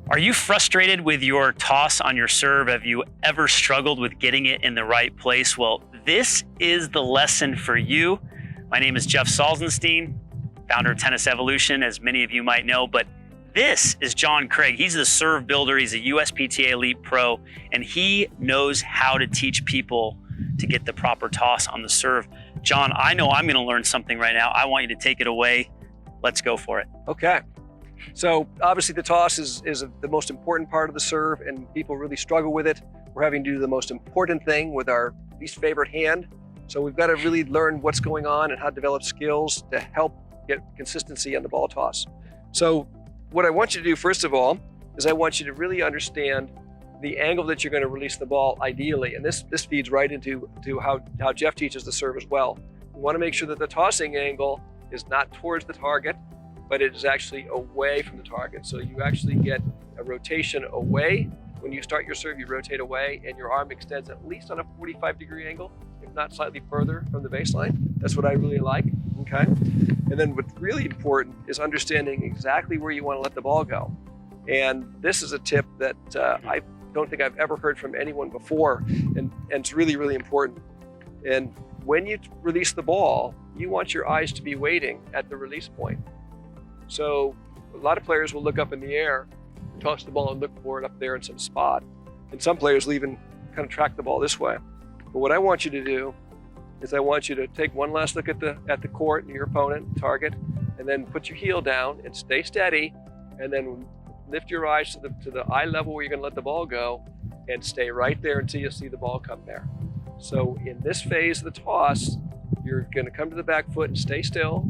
Are you frustrated with your toss on your serve? Have you ever struggled with getting it in the right place? Well, this is the lesson for you. My name is Jeff Salzenstein, founder of Tennis Evolution, as many of you might know, but this is John Craig. He's the serve builder. He's a USPTA Elite Pro, and he knows how to teach people to get the proper toss on the serve. John, I know I'm going to learn something right now. I want you to take it away. Let's go for it. Okay. So obviously the toss is the most important part of the serve, and people really struggle with it. We're having to do the most important thing with our least favorite hand. So we've got to really learn what's going on and how to develop skills to help get consistency on the ball toss. So what I want you to do, first of all, is I want you to really understand the angle that you're going to release the ball ideally. And this feeds right into how Jeff teaches the serve as well. You want to make sure that the tossing angle is not towards the target, but it is actually away from the target. So you actually get a rotation away. When you start your serve, you rotate away and your arm extends at least on a 45-degree angle, if not slightly further from the baseline. That's what I really like, okay? And then what's really important is understanding exactly where you want to let the ball go. And this is a tip that I don't think I've ever heard from anyone before, and it's really, really important. And when you release the ball, you want your eyes to be waiting at the release point. So a lot of players will look up in the air, toss the ball and look for it up there in some spot. And some players will even kind of track the ball this way. But what I want you to do is I want you to take one last look at the court and your opponent, target, and then put your heel down and stay steady, and then lift your eyes to the eye level where you're going to let the ball go, and stay right there until you see the ball come there. So in this phase of the toss, you're going to come to the back foot and stay still,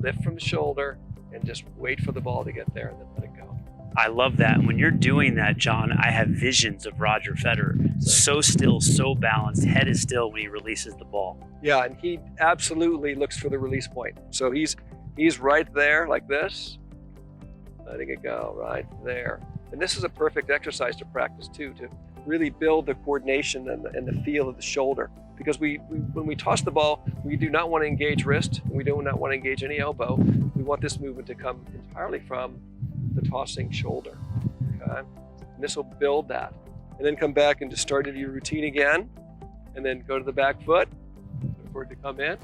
lift from the shoulder, and just wait for the ball to get there and then let it go. I love that. And when you're doing that, John, I have visions of Roger Federer. So still, so balanced, head is still when he releases the ball. Yeah, and he absolutely looks for the release point. So he's right there like this, letting it go right there. And this is a perfect exercise to practice too, to really build the coordination and the feel of the shoulder. Because when we toss the ball, we do not want to engage wrist, and we do not want to engage any elbow. We want this movement to come entirely from the tossing shoulder, okay? And this will build that. And then come back and just start your routine again, and then go to the back foot, look for it to come in,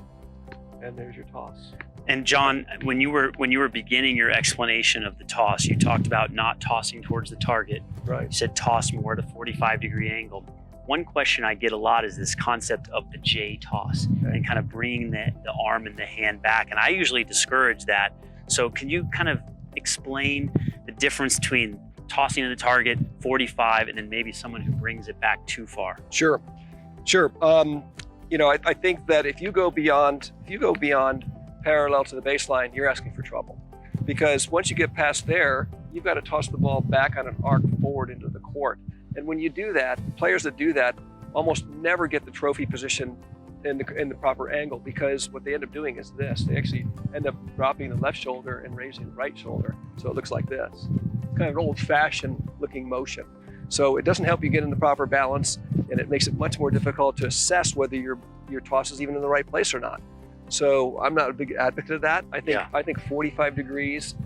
and there's your toss. And John, when you were beginning your explanation of the toss, you talked about not tossing towards the target. Right. You said toss more at a 45-degree angle. One question I get a lot is this concept of the J toss, okay, and kind of bringing the arm and the hand back. And I usually discourage that. So can you kind of explain the difference between tossing to the target, 45, and then maybe someone who brings it back too far? Sure. You know, I think that if you go beyond parallel to the baseline, you're asking for trouble. Because once you get past there, you've got to toss the ball back on an arc forward into the court. And when you do that, players that do that almost never get the trophy position in the proper angle, because what they end up doing is this. They actually end up dropping the left shoulder and raising the right shoulder. So it looks like this. It's kind of an old-fashioned looking motion. So it doesn't help you get in the proper balance, and it makes it much more difficult to assess whether your toss is even in the right place or not. So I'm not a big advocate of that. I think 45 degrees,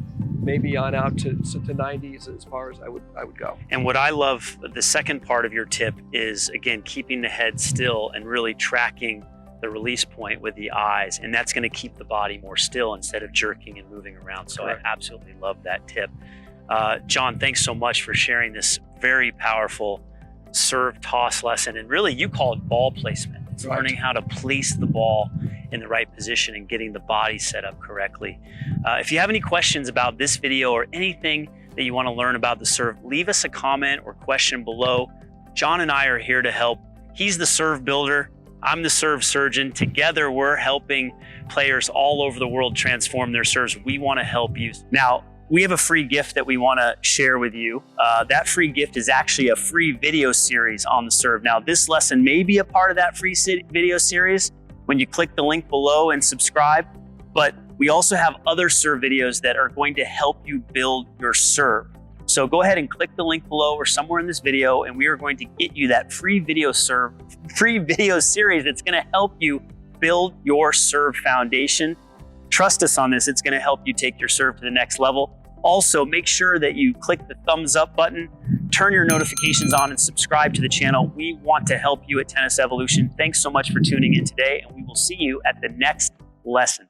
maybe on out to 90s as far as I would go. And what I love, the second part of your tip is, again, keeping the head still and really tracking the release point with the eyes. And that's going to keep the body more still instead of jerking and moving around. So correct. I absolutely love that tip. John, thanks so much for sharing this very powerful serve toss lesson. And really, you call it ball placement. It's right. Learning how to place the ball in the right position and getting the body set up correctly. If you have any questions about this video or anything that you want to learn about the serve, leave us a comment or question below. John and I are here to help. He's the serve builder. I'm the serve surgeon. Together, we're helping players all over the world transform their serves. We want to help you. Now, we have a free gift that we want to share with you. That free gift is actually a free video series on the serve. Now, this lesson may be a part of that free video series when you click the link below and subscribe, but we also have other serve videos that are going to help you build your serve. So go ahead and click the link below or somewhere in this video, and we are going to get you that free video series that's going to help you build your serve foundation. Trust us on this. It's going to help you take your serve to the next level. Also, make sure that you click the thumbs up button, turn your notifications on, and subscribe to the channel. We want to help you at Tennis Evolution. Thanks so much for tuning in today, and we will see you at the next lesson.